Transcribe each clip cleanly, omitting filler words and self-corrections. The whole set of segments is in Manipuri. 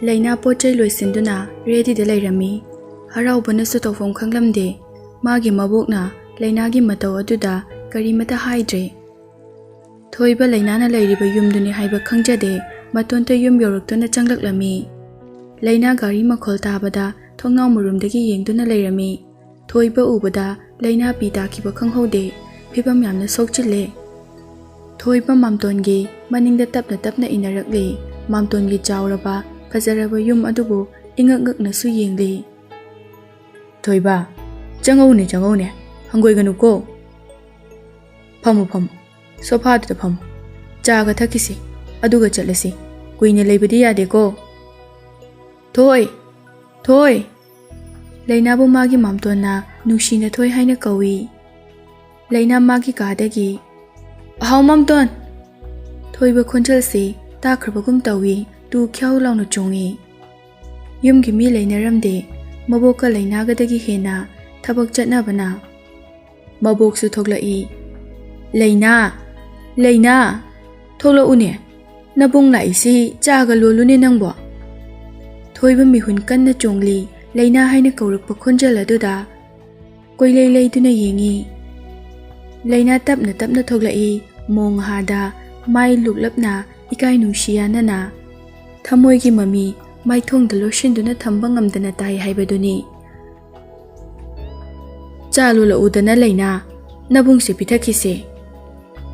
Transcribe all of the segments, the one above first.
Laina pochai loisinduna ready de lairami. Haraubanasu tawfam khanglamde. Magi mabokna Lainagi matau aduda karimata haidre. Thoiba Lainana lairiba yumduni haiba khangjade matonta yum yoraktuna changlaklami. Laina gari makhol tabada thongnau murumdagi yengduna lairami. Thoiba ubada Laina pita kiba khanghode phibam yamna sokchile. Thoiba mamtongi maningda tapna inarakli. Mamtongi chawraba fajaraba yum adubu ingakgakna su yengli. Thoiba changone hangoi ganu ko phamu sofa da phamu chaga thakisi aduga chalasi kuine leibadi yade ko Thoi Laina bu magi mamtona nushina thoi haina kawi. Laina magi kadagi haw mamton Thoiba khonjalsi takrabagum tawi tu khyau launu chongi. Yumgi mi lainaramde maboka Lainagadagi hena thabak chatnabana. Maboksu thoglai. Laina thogla une nabung lai si chaga lolune nangbo. Thoiba mihun kanna chongli Laina haina kaurakpa khonjal aduda koilei duna yengi. Laina tapna thoglai mong hada mai luklapna ikai nungshiyana na thamoigi mami mai thongda loshinduna thamba ngamdana tai haibaduni. Chalula udana Laina nabungse pithakise.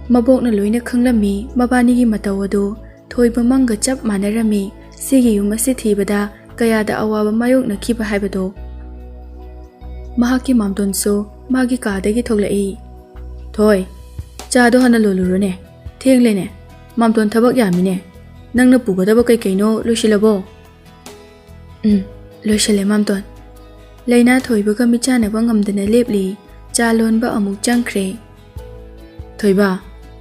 Mabokna loina khanglami mabanigi matawadu Thoiba manga chap manarami sigi yumasi thibada kayada awaba mayokna khiba haibado. Mahaki mamtonso magi kadagi thoglai. Thoi chado hana lolurune thenglene mamton thabak yamine nangna pugadaba kai kaino loshilabo. Loshile mamton. Laina Thoibaga michanaba ngamdana lepli chalonba amuk changkhre. Thoiba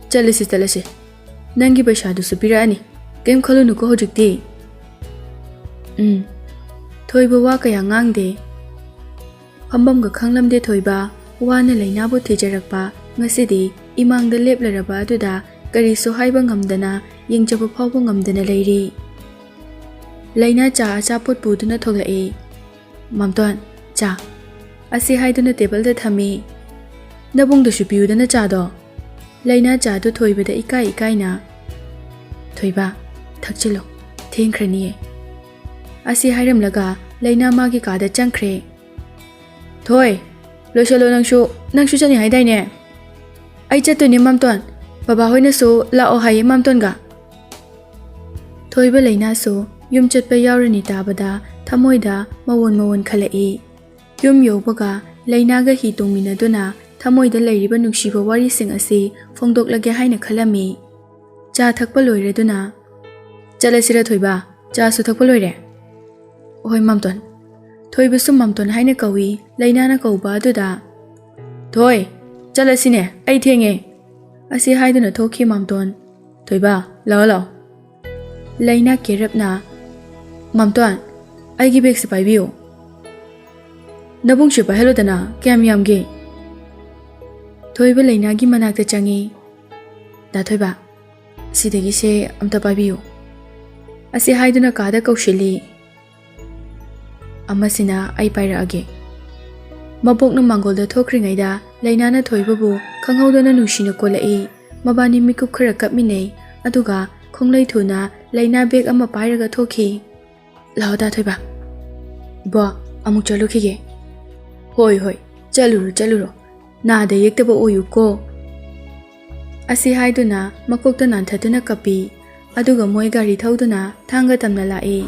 chalasi nangi paisadu supirani kem khalunu ko hojikti. Thoiba wa kaya ngangde. Hambamga khanglamde Thoiba wana Laina bu thijarakpa ngasidi imangda leplaraba aduda kariso haiba ngamdana yengjaba phawba ngamdana leiri. Laina cha achapot puduna thoglai. Mamton cha asi haiduna table da thami nabung da shupiu da na cha do. Laina cha do Thoiba da ikai na. Thoiba thakchilo thengkhrani. Asi hairam laga Laina magi ka da changkhre. Thoi loshalo nangshu chani haidai ne. Ai chatuni mamton baba hoina so lao haye mamton ga. Thoiba Laina so yum chatpa yaurani tabada thamoida mawon khalai. Yum yobaga Lainaga hi tongminaduna thamoida leiriba nungshiba wari sing asi phongdoklage haina khalami. Cha thakpa loireduna chalasira Thoiba cha su thakpa loire. Oi mamton. Thoiba sum mamton haina kawi Lainana kauba aduda. Thoi chalasine ai thenge. Asi haiduna thokhi mamton. Thoiba lao. Laina kerapna mamton aigi bag se paibiyo. Nabung shipa hello dana kyam yamge. Thoiba Lainagi manakta changi. Da Thoiba sidagi se amta paibiyo. Asi haiduna kada kaushili. Amasina ai pairage. Mabokna mangolda thokringaida Lainana Thoiba bu khanghaudana nushina kolai. Mabani mikup khara kapminei aduga khonglai thuna Laina bag ama pairaga thokhi. Lao da Thoiba. Ba amuk chalukhige. Hoi chaluro. Na da yektaba oyu ko. Asi haiduna makokta nanthatuna kapi. Aduga moi gari thauduna thanga tamna lai.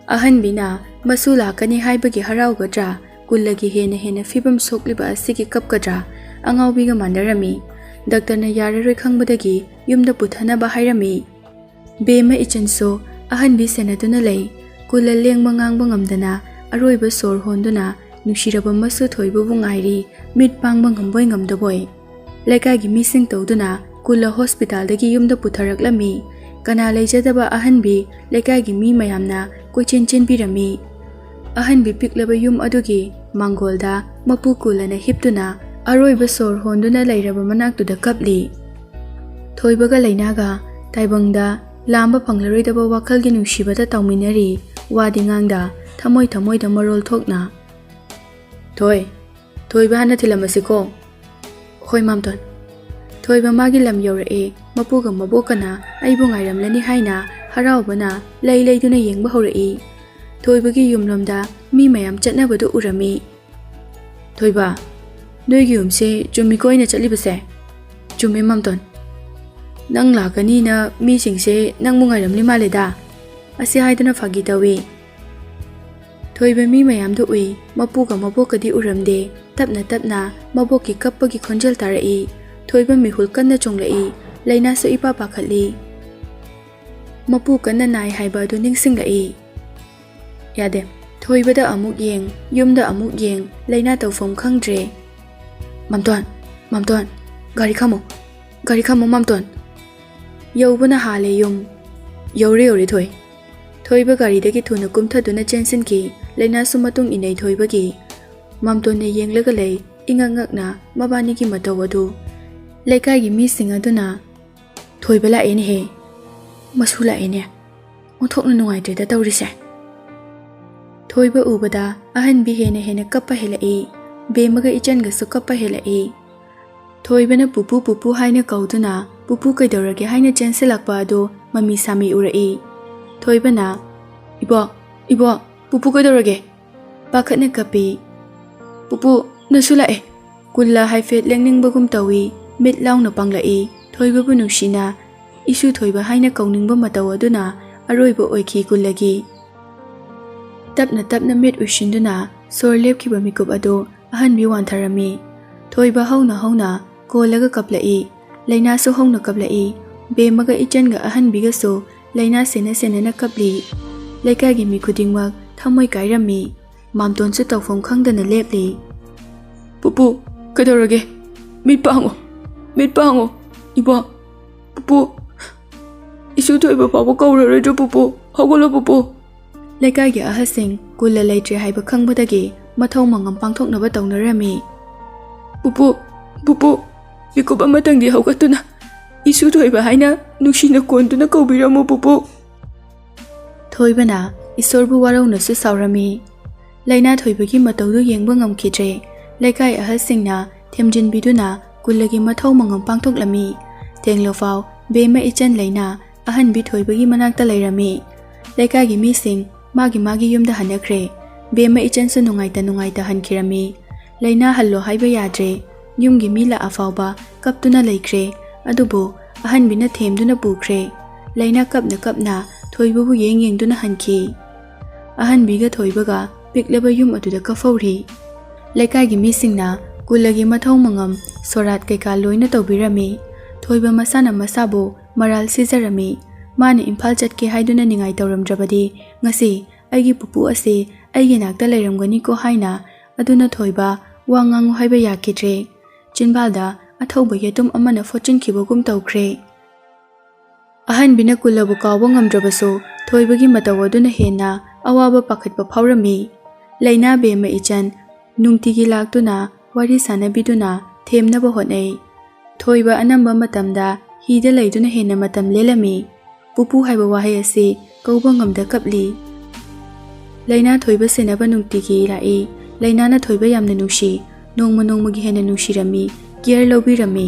Ahan bina masu lakani haibagi haraugadra kullagi hena fibam sokliba asigi kapkadra angaubiga mandarami. Daktarna yararoi khangbadagi yumda puthanaba hairami. Bema ichanso ahan bi senaduna lei. Kula lengma ngangba ngamdana aroiba sor honduna nushiraba masu Thoiba bu ngairi mit pangba ngamboi ngamdaboi. Lekagi mising tawduna kula hospital dagi yumda putharaklami. Kana leijadaba ahanbi lekagi mi mayamna koichin birami. Ahanbi piklaba yum adugi mangolda mapu kulana hiptuna aroiba sor honduna leiraba manaktuda kapli. Thoibaga Lainaga taibangda lamba phanglaroidaba wakhalgi nungsibada tawminari ꯋꯥꯗꯤ ꯉꯥꯡꯗ ꯊꯃꯣꯏꯗ ꯃꯔꯣꯜ ꯊꯣꯛꯅ ꯊꯣꯏꯕ ꯍꯥꯟꯅ ꯊꯤꯜꯂꯝꯃꯁꯤꯀꯣ. ꯍꯣꯏ ꯃꯥꯝꯇꯣꯟ. ꯊꯣꯏꯕ ꯃꯥꯒꯤ ꯂꯝ ꯌꯧꯔꯛꯑꯦ. ꯃꯄꯨꯒ ꯃꯕꯣꯛꯀꯅ ꯑꯩꯕꯨ ꯉꯥꯏꯔꯝꯂꯅꯤ ꯍꯥꯏꯅ ꯍꯔꯥꯎꯕꯅ ꯂꯩꯗꯨꯅ ꯌꯦꯡꯕ ꯍꯧꯔꯛꯏ. ꯊꯣꯏꯕꯒꯤ ꯌꯨꯝꯂꯣꯝꯗ ꯃꯤ ꯃꯌꯥꯝ ꯆꯠꯅꯕꯗꯨ ꯎꯔꯝꯃꯤ. ꯊꯣꯏꯕ, ꯅꯣꯏꯒꯤ ꯌꯨꯝꯁꯦ ꯆꯨꯝꯃꯤꯀꯣ ꯑꯩꯅ ꯆꯠꯂꯤꯕꯁꯦ? ꯆꯨꯝꯃꯦ ꯃꯥꯝꯇꯣꯟ. ꯅꯪ ꯂꯥꯛꯀꯅꯤꯅ ꯃꯤꯁꯤꯡꯁꯦ ꯅꯪꯕꯨ ꯉꯥꯏꯔꯝꯂꯤ ꯃꯥꯜꯂꯦꯗ. ꯑꯁꯤ ꯍꯥꯏꯗꯨꯅ ꯐꯥꯒꯤ ꯇꯧꯏ. ꯊꯣꯏꯕ ꯃꯤ ꯃꯌꯥꯝꯗꯨ ꯎꯏ. ꯃꯄꯨꯒ ꯃꯕꯣꯛꯀꯗꯤ ꯎꯔꯝꯗꯦ. ꯇꯞꯅ ꯃꯕꯣꯛꯀꯤ ꯀꯞꯄꯒꯤ ꯈꯣꯟꯖꯦꯜ ꯇꯥꯔꯛꯏ. ꯊꯣꯏꯕ ꯃꯤꯍꯨꯜ ꯀꯟꯅ ꯆꯣꯡꯂꯛꯏ. ꯂꯩꯅꯥꯁꯨ ꯏꯄꯥ ꯄꯥꯈꯠꯂꯤ. ꯃꯄꯨ ꯀꯟꯅ ꯅꯥꯏ ꯍꯥꯏꯕ ꯑꯗꯨ ꯅꯤꯡꯁꯤꯡꯂꯛꯏ. ꯌꯥꯗꯦ. ꯊꯣꯏꯕꯗ ꯑꯃꯨꯛ ꯌꯦꯡ, ꯌꯨꯝꯗ ꯑꯃꯨꯛ ꯌꯦꯡ, ꯂꯩꯅꯥ ꯇꯧꯐꯝ ꯈꯪꯗ꯭ꯔꯦ. ꯃꯥꯝꯇꯣꯟ, ꯒꯥꯔꯤ ꯈꯥꯝꯃꯣ ꯃꯥꯝꯇꯣꯟ. ꯌꯧꯕꯅ ꯍꯥꯜꯂꯦ ꯌꯨꯝ. ꯌꯧꯔꯦ ꯊꯣꯏ. ꯊꯣꯏꯕ ꯒꯥꯔꯤꯗꯒꯤ ꯊꯨꯅ ꯀꯨꯝꯊꯗꯨꯅ ꯆꯦꯟꯁꯤꯟꯈꯤ. ꯂꯩꯅꯥꯁꯨ ꯃꯇꯨꯡ ꯏꯟꯅꯩ ꯊꯣꯏꯕꯒꯤ. ꯃꯥꯝꯇꯣꯟꯅ ꯌꯦꯡꯂꯒ ꯂꯩ, ꯏꯉꯛ-ꯉꯛꯅ ꯃꯕꯥꯅꯤꯒꯤ ꯃꯇꯧ ꯑꯗꯨ. ꯂꯩꯀꯥꯏꯒꯤ ꯃꯤꯁꯤꯡ ꯑꯗꯨꯅ ꯊꯣꯏꯕ ꯂꯥꯛꯑꯦꯅꯦꯍꯦ. ꯃꯁꯨ ꯂꯥꯛꯑꯦꯅꯦ. ꯑꯣꯟꯊꯣꯛꯅ ꯅꯨꯡꯉꯥꯏꯇ꯭ꯔꯦꯗ ꯇꯧꯔꯤꯁꯦ. ꯊꯣꯏꯕ ꯎꯕꯗ ꯑꯍꯟꯕꯤ ꯍꯦꯟꯅ ꯀꯞꯄ ꯍꯦꯜꯂꯛꯏ. ꯕꯦꯝꯃꯒ ꯏꯆꯟꯒꯁꯨ ꯀꯞꯄ ꯍꯦꯜꯂꯛꯏ. ꯊꯣꯏꯕꯅ ꯄꯨꯄꯨ ꯍꯥꯏꯅ ꯀꯧꯗꯨꯅ ꯄꯨꯄꯨ ꯀꯩꯗꯧꯔꯒꯦ ꯍꯥꯏꯅ ꯆꯦꯟꯁꯤꯜꯂꯛꯄ ꯑꯗꯨ ꯃꯃꯤ ꯁꯥꯃꯤ ꯎꯔꯛꯏ. ꯊꯣꯏꯕꯅ ꯏꯕꯣ, ꯄꯨꯄꯨ ꯀꯩꯗꯧꯔꯒꯦ? ꯄꯥꯈꯠꯅ ꯀꯞꯄꯤ. ꯄꯨꯄꯨ, ꯅꯁꯨ ꯂꯥꯛꯑꯦ. ꯀꯨꯜꯂ ꯍꯥꯏꯐꯦꯠ ꯂꯦꯡꯅꯤꯡꯕꯒꯨꯝ ꯇꯧꯏ. ꯃꯤꯠ ꯂꯥꯎꯅ ꯄꯥꯡꯂꯛꯏ. ꯊꯣꯏꯕꯕꯨ ꯅꯨꯡꯁꯤꯅ ꯏꯁꯨ ꯊꯣꯏꯕ ꯍꯥꯏꯅ ꯀꯧꯅꯤꯡꯕ ꯃꯇꯧ ꯑꯗꯨꯅ ꯑꯔꯣꯏꯕ ꯑꯣꯏꯈꯤ ꯀꯨꯜꯂꯒꯤ. ꯇꯞꯅ ꯃꯤꯠ ꯎꯏꯁꯤꯟꯗꯨꯅ ꯁꯣꯔ ꯂꯦꯞꯈꯤꯕ ꯃꯤꯀꯨꯞ ꯑꯗꯨ ꯑꯍꯟꯕꯤ ꯋꯥꯟꯊꯔꯝꯃꯤ. ꯊꯣꯏꯕ ꯍꯧꯅ ꯀꯣꯜꯂꯒ ꯀꯞꯂꯛꯏ. ꯂꯩꯅꯥꯁꯨ ꯍꯧꯅ ꯀꯞꯂꯛꯏ. ꯕꯦꯝꯃꯒ ꯏꯆꯟꯒ ꯑꯍꯟꯕꯤꯒꯁꯨ ꯂꯩꯅꯥ ꯁꯦꯟꯅ ꯀꯞꯂꯤ. ꯂꯩꯀꯥꯏꯒꯤ ꯃꯤ ꯈꯨꯗꯤꯡꯃꯛ ꯊꯃꯣꯏ ꯀꯥꯏꯔꯝꯃꯤ. ꯃꯥꯝꯇꯣꯟꯁꯨ ꯇꯧꯐꯝ ꯈꯪꯗꯅ ꯂꯦꯞꯂꯤ. ꯄꯨꯄꯨ, ꯀꯩꯗꯧꯔꯒꯦ? ꯃꯤꯠ ꯄꯥꯡꯉꯣ. ꯏꯕꯣ, ꯄꯨꯄꯨ, ꯏꯁꯨ ꯊꯣꯏꯕ ꯐꯥꯎꯕ ꯀꯧꯔꯔꯣꯏꯗ꯭ꯔꯣ ꯄꯨꯄꯨ? ꯍꯧꯒꯠꯂꯣ ꯄꯨꯄꯨ. ꯂꯩꯀꯥꯏꯒꯤ ꯑꯍꯜꯁꯤꯡ ꯀꯨꯜꯂ ꯂꯩꯇ꯭ꯔꯦ ꯍꯥꯏꯕ ꯈꯪꯕꯗꯒꯤ ꯃꯊꯧ ꯃꯉꯝ ꯄꯥꯡꯊꯣꯛꯅꯕ ꯇꯧꯅꯔꯝꯃꯤ. ꯄꯨꯄꯨ, ꯃꯤꯀꯨꯞ ꯑꯃꯇꯪꯗꯤ ꯍꯧꯒꯠꯇꯨꯅ ꯏꯁꯨ ꯊꯣꯏꯕ ꯍꯥꯏꯅ ꯅꯨꯡꯁꯤꯅ ꯀꯣꯟꯗꯨꯅ ꯀꯧꯕꯤꯔꯝꯃꯨ ꯄꯨꯄꯨ. ꯊꯣꯏꯕꯅ ꯏꯁꯣꯔꯕꯨ ꯋꯥꯔꯧꯅꯁꯨ ꯁꯥꯎꯔꯝꯃꯤ. ꯂꯩꯅꯥ ꯊꯣꯏꯕꯒꯤ ꯃꯇꯧꯗꯨ ꯌꯦꯡꯕ ꯉꯝꯈꯤꯗ꯭ꯔꯦ. ꯂꯩꯀꯥꯏ ꯑꯍꯜꯁꯤꯡꯅ ꯊꯦꯝꯖꯤꯟꯕꯤꯗꯨꯅ ꯀꯨꯜꯂꯒꯤ ꯃꯊꯧ ꯃꯉꯝ ꯄꯥꯡꯊꯣꯛꯂꯝꯃꯤ. ꯊꯦꯡꯂꯐꯥꯎ ꯕꯦꯝꯃ ꯏꯆꯟ ꯂꯩꯅꯥ ꯑꯍꯟꯕꯤ ꯊꯣꯏꯕꯒꯤ ꯃꯅꯥꯛꯇ ꯂꯩꯔꯝꯃꯤ. ꯂꯩꯀꯥꯏꯒꯤ ꯃꯤꯁꯤꯡ ꯃꯥꯒꯤ ꯌꯨꯝꯗ ꯍꯟꯅꯈ꯭ꯔꯦ. ꯕꯦꯝꯃ ꯏꯆꯟꯁꯨ ꯅꯨꯡꯉꯥꯏꯇ ꯍꯟꯈꯤꯔꯝꯃꯤ. ꯂꯩꯅꯥ ꯍꯜꯂꯣ ꯍꯥꯏꯕ ꯌꯥꯗ꯭ꯔꯦ. ꯌꯨꯝꯒꯤ ꯃꯤ ꯂꯥꯛꯑꯐꯥꯎꯕ ꯀꯞꯇꯨꯅ ꯂꯩꯈ꯭ꯔꯦ. ꯑꯗꯨꯕꯨ ꯑꯍꯟꯕꯤꯅ ꯊꯦꯝꯗꯨꯅ ꯄꯨꯈ꯭ꯔꯦ. ꯂꯩꯅꯥ ꯀꯞꯅ ꯊꯣꯏꯕꯕꯨ ꯌꯦꯡꯗꯨꯅ ꯍꯟꯈꯤ. ꯑꯍꯟꯕꯤꯒ ꯊꯣꯏꯕꯒ ꯄꯤꯛꯂꯕ ꯌꯨꯝ ꯑꯗꯨꯗ ꯀꯞꯐꯧꯔꯤ. ꯂꯩꯀꯥꯏꯒꯤ ꯃꯤꯁꯤꯡꯅ ꯀꯨꯜꯂꯒꯤ ꯃꯊꯧ ꯃꯉꯝ ꯁꯣꯔꯥꯠ ꯀꯩꯀꯥ ꯂꯣꯏꯅ ꯇꯧꯕꯤꯔꯝꯃꯤ. ꯊꯣꯏꯕ ꯃꯁꯥꯅ ꯃꯁꯥꯕꯨ ꯃꯔꯥꯜ ꯁꯤꯖꯔꯝꯃꯤ. ꯃꯥꯅ ꯏꯝꯐꯥꯜ ꯆꯠꯀꯦ ꯍꯥꯏꯗꯨꯅ ꯅꯤꯡꯉꯥꯏ ꯇꯧꯔꯝꯗ꯭ꯔꯕꯗꯤ ꯉꯁꯤ ꯑꯩꯒꯤ ꯄꯨꯄꯨ ꯑꯁꯤ ꯑꯩꯒꯤ ꯅꯥꯛꯇ ꯂꯩꯔꯝꯒꯅꯤꯀꯣ ꯍꯥꯏꯅ ꯑꯗꯨꯅ ꯊꯣꯏꯕ ꯋꯥ ꯉꯥꯡꯉꯨ ꯍꯥꯏꯕ ꯌꯥꯈꯤꯗ꯭ꯔꯦ. ꯆꯤꯟꯕꯥꯜꯗ ꯑꯊꯧꯕ ꯌꯦꯇꯨꯝ ꯑꯃꯅ ꯐꯣꯠꯆꯤꯟꯈꯤꯕꯒꯨꯝ ꯇꯧꯈ꯭ꯔꯦ. ꯑꯍꯟꯕꯤꯅ ꯀꯨꯜꯂꯕꯨ ꯀꯥꯎꯕ ꯉꯝꯗ꯭ꯔꯕꯁꯨ ꯊꯣꯏꯕꯒꯤ ꯃꯇꯧ ꯑꯗꯨꯅ ꯍꯦꯟꯅ ꯑꯋꯥꯕ ꯄꯥꯈꯠꯄ ꯐꯥꯎꯔꯝꯃꯤ. ꯂꯩꯅꯥ ꯕꯦꯝꯃ ꯏꯆꯟ ꯅꯨꯡꯇꯤꯒꯤ ꯂꯥꯛꯇꯨꯅ ꯋꯥꯔꯤ ꯁꯥꯟꯅꯕꯤꯗꯨꯅ ꯊꯦꯝꯅꯕ ꯍꯣꯠꯅꯩ. ꯊꯣꯏꯕ ꯑꯅꯝꯕ ꯃꯇꯝꯗ ꯍꯤꯗ ꯂꯩꯗꯨꯅ ꯍꯦꯟꯅ ꯃꯇꯝ ꯂꯦꯜꯂꯝꯃꯤ. ꯄꯨꯄꯨ ꯍꯥꯏꯕ ꯋꯥꯍꯩ ꯑꯁꯤ ꯀꯧꯕ ꯉꯝꯗ ꯀꯞꯂꯤ. ꯂꯩꯅꯥ ꯊꯣꯏꯕ ꯁꯦꯟꯅꯕ ꯅꯨꯡꯇꯤꯒꯤ ꯂꯥꯛꯏ. ꯂꯩꯅꯥꯅ ꯊꯣꯏꯕ ꯌꯥꯝꯅ ꯅꯨꯡꯁꯤ. ꯅꯣꯡꯃꯒꯤ ꯍꯦꯟꯅ ꯅꯨꯡꯁꯤꯔꯝꯃꯤ. ꯀꯤꯌꯔ ꯂꯧꯕꯤꯔꯝꯃꯤ.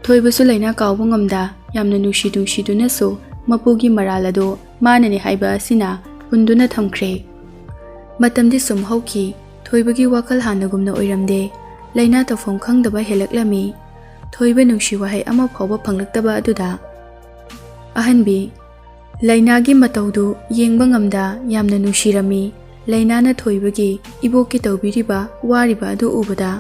ꯊꯣꯏꯕꯁꯨ ꯂꯩꯅꯥ ꯀꯥꯎꯕ ꯉꯝꯗ ꯌꯥꯝꯅ ꯅꯨꯡꯁꯤꯗꯨꯅꯁꯨ ꯃꯄꯨꯒꯤ ꯃꯔꯥꯜ ꯑꯗꯨ ꯃꯥꯅꯅꯤ ꯍꯥꯏꯕ ꯑꯁꯤꯅ ꯍꯨꯟꯗꯨꯅ ꯊꯝꯈ꯭ꯔꯦ. ꯃꯇꯝꯗꯤ ꯁꯨꯝ ꯍꯧꯈꯤ. ꯊꯣꯏꯕꯒꯤ ꯋꯥꯈꯜ ꯍꯥꯟꯅꯒꯨꯝꯅ ꯑꯣꯏꯔꯝꯗꯦ. ꯂꯩꯅꯥ ꯇꯧꯐꯝ ꯈꯪꯗꯕ ꯍꯦꯜꯂꯛꯂꯝꯃꯤ. ꯊꯣꯏꯕ ꯅꯨꯡꯁꯤ ꯋꯥꯍꯩ ꯑꯃ ꯐꯥꯎꯕ ꯐꯪꯂꯛꯇꯕ ꯑꯗꯨꯗ ꯑꯍꯟꯕꯤ ꯂꯩꯅꯥꯒꯤ ꯃꯇꯧꯗꯨ ꯌꯦꯡꯕ ꯉꯝꯗ ꯌꯥꯝꯅ ꯅꯨꯡꯁꯤꯔꯝꯃꯤ. ꯂꯩꯅꯥꯅ ꯊꯣꯏꯕꯒꯤ ꯏꯕꯣꯛꯀꯤ ꯇꯧꯕꯤꯔꯤꯕ ꯋꯥꯔꯤꯕ ꯑꯗꯨ ꯎꯕꯗ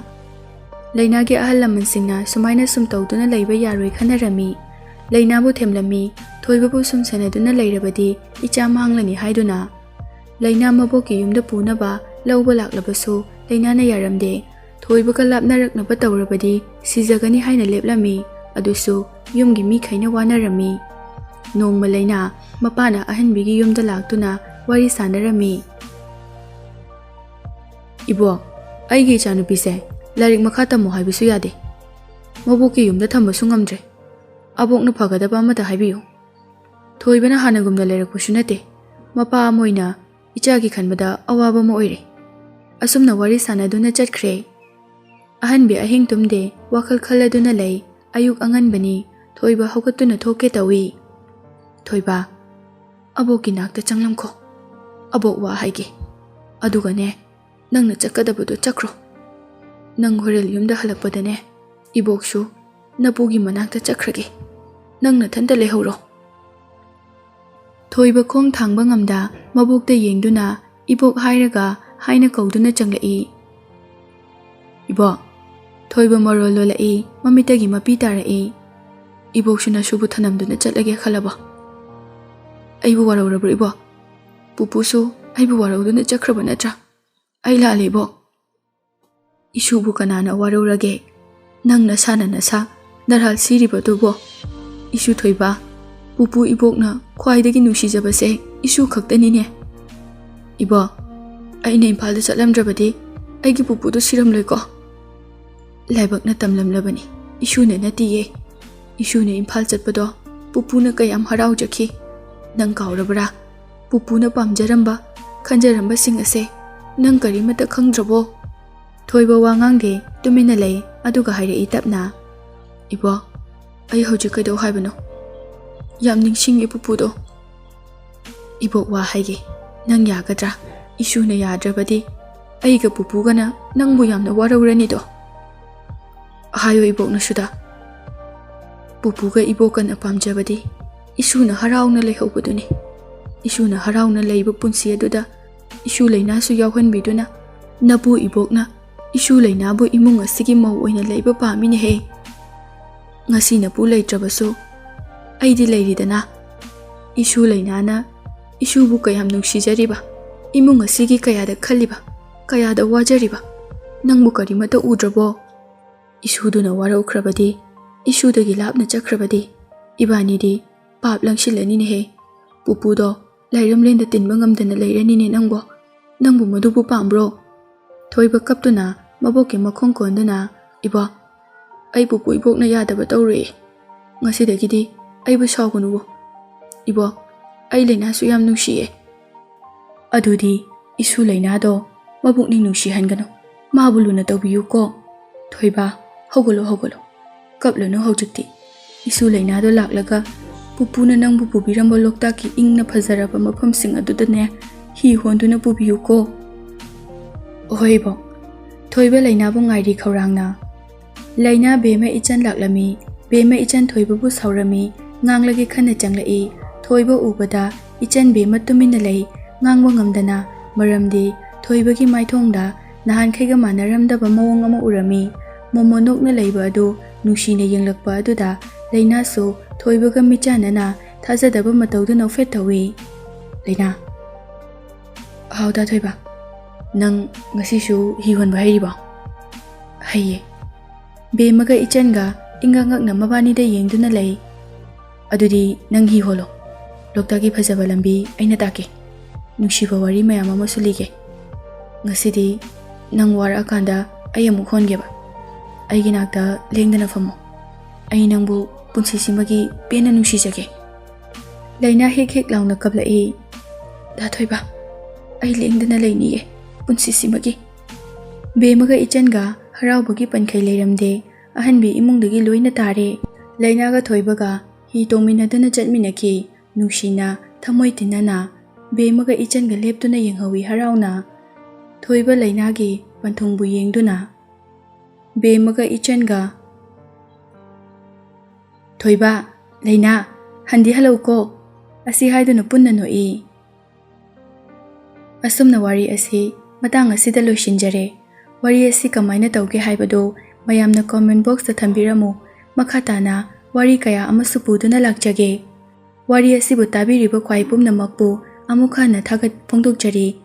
ꯂꯩꯅꯥꯒꯤ ꯑꯍꯜ ꯂꯃꯟꯁꯤꯡꯅ ꯁꯨꯃꯥꯏꯅ ꯁꯨꯝ ꯇꯧꯗꯨꯅ ꯂꯩꯕ ꯌꯥꯔꯣꯏ ꯈꯟꯅꯔꯝꯃꯤ. ꯂꯩꯅꯥꯕꯨ ꯊꯦꯝꯂꯝꯃꯤ. ꯊꯣꯏꯕꯕꯨ ꯁꯨꯝ ꯁꯦꯟꯅꯗꯨꯅ ꯂꯩꯔꯕꯗꯤ ꯏꯆꯥ ꯃꯥꯡꯂꯅꯤ ꯍꯥꯏꯗꯨꯅ ꯂꯩꯅꯥ ꯃꯕꯣꯛꯀꯤ ꯌꯨꯝꯗ ꯄꯨꯅꯕ ꯂꯧꯕ ꯂꯥꯛꯂꯕꯁꯨ ꯂꯩꯅꯥꯅ ꯌꯥꯔꯝꯗꯦ. ꯊꯣꯏꯕꯒ ꯂꯥꯞꯅꯔꯛꯅꯕ ꯇꯧꯔꯕꯗꯤ ꯁꯤꯖꯒꯅꯤ ꯍꯥꯏꯅ ꯂꯦꯞꯂꯝꯃꯤ. ꯑꯗꯨꯁꯨ ꯌꯨꯝꯒꯤ ꯃꯤꯈꯩꯅ ꯋꯥꯅꯔꯝꯃꯤ. ꯅꯣꯡꯃ ꯂꯩꯅꯥ ꯃꯄꯥꯅ ꯑꯍꯟꯕꯤꯒꯤ ꯌꯨꯝꯗ ꯂꯥꯛꯇꯨꯅ ꯋꯥꯔꯤ ꯁꯥꯟꯅꯔꯝꯃꯤ. ꯏꯕꯣ, ꯑꯩꯒꯤ ꯏꯆꯥꯅꯨꯄꯤꯁꯦ ꯂꯥꯏꯔꯤꯛ ꯃꯈꯥ ꯇꯝꯃꯣ ꯍꯥꯏꯕꯁꯨ ꯌꯥꯗꯦ. ꯃꯕꯣꯛꯀꯤ ꯌꯨꯝꯗ ꯊꯝꯕꯁꯨ ꯉꯝꯗ꯭ꯔꯦ. ꯑꯕꯣꯛꯅ ꯐꯒꯗꯕ ꯑꯃꯇ ꯍꯥꯏꯕꯤꯌꯨ. ꯊꯣꯏꯕꯅ ꯍꯥꯟꯅꯒꯨꯝꯅ ꯂꯩꯔꯛꯄꯁꯨ ꯅꯠꯇꯦ. mapa ama oina ichagi khanbada awaba ama oire. Asumna wari sanaduna chatkhre. Ahanbi ahing tumde wakhal khaladuna lei ayuk anganbani Thoiba haugatuna thoke tawi. Thoiba aboki nakta changlamko. Abok wa haige. Adugane nangna chakadabado chakro. Nang horel yumda halakpadane ibokshu napugi manakta chakrage. Nangna thanta lehoro. Thoiba khong thangba ngamda mabukta yengduna ibok hairaga haina kauduna changlai. Ibo Thoiba marol lolai mamitagi mapi tarai. Ibokshu na shubu thanamduna chatlage khalaba. Aibu waraurabro ibo. Pupusu aibu warauduna chakraba natra. Ai lale ibo. Ishubu kanana waraurage. Nang nasana nasa narhal siriba tubo. Ishu Thoiba pupu ibokna khwaidagi nushijabase isu khaktanine. Ibo aina impalda chatlamdrabadi aigi pupudu siramloiko. Laibakna tamlamlabani isune natiye. Isune impal chatpado pupuna kayam haraujaki. Nang kaurabra pupuna pamjaramba khanjaramba sing ase nang karimata khangdrabo. Thoiba wangangde tumina lei aduga haire itapna. Ibo ai hojik kaido haibano. Yam ningsingi pupudo. Ibo wa haige nang yagadra isune yadrabadi aiga pupugana nangbu yamna waraurani do. Hayo ibokna shuda. Pupuga ibokana pamjabadi isuna harauna leihobaduni. Isuna harauna leiba punsi aduda isu leinasu yawhanbiduna napu ibokna isu leinabu imung asigi mau oina leiba pamine he. Ngasi napu leitrabasu aidi leiridana. Isu leinana isubu kayam nungsijariba. Imung asigi kayada khaliba kayada wajariba. Nangbu karimata udrabo. Isuduna waraukrabadi isudagi lapna chakrabadi ibanidi pap langsilani he. Pupudo lairamlenda tinba ngamdana leirani nangbu madubu pambro. Thoiba kaptuna maboke makhong konduna ibo ai pupu ibokna yadaba tawre. Ngasidagidi aibu sawgunubo. Ibo ai leinasu yam nungsiye. Adudi isu leinado mabukning nungsihangano mabuluna tawbiyuko. Thoiba hogolo kaplano hojikti isu leinado laklaga pupuna nangbu pubirambo loktaki ingna phajaraba mafamsing adudane hi honduna pubiyuko. Ohoibo Thoiba leinabu ngairi khaurangna leina bema ichan laklami bema ichan Thoiba bu saurami nganglagi khana changlai. Thoiba ubada ichan bema tumina lei ngangwa ngamdana maramdi Thoibagi maithongda nahan khaiga manaramdaba mawong ama urami. Momonokna leiba adu nushina yenglakpa aduda leinasu Thoibaga michanana thajadaba matawdu nofet tawi. Leina hauda Thoiba nang ngasisu hihonba hairiba. Haye bemaga ichanga ingangakna mabanida yengduna lei. Adudi nang hiholo loktagi phajaba lambi aina take nungsiba wari mayam ama sulige. Ngasidi nang wara akanda ayamu khongeba. Aigi nakta lengdana famo. Ai nangbu punsisimagi pena nungsijage. Leina hek launa kablai. Da Thoiba ai lengdana leiniye punsisimagi. Bemaga ichanga haraubagi pankhai leiramde ahanbi imungdagi loina tare. Leinaga Thoibaga hi tongminadana chatminaki nungsina thamoi tinana bemaga ichanga leptuna yenghawi harauna. Thoiba leinagi panthungbu yengduna bemaga ichanga Thoiba leina handi halauko asi haiduna punna noi. Asumna wari asi matang asida loishinjare. Wari asi kamaina tauge haibado mayamna comment box ta thambiramu. Makhatana wari kaya amasu puduna lakjage. Wari asi bu tabiriba khwai pumnamakpu amukhana thagat phongdokjari.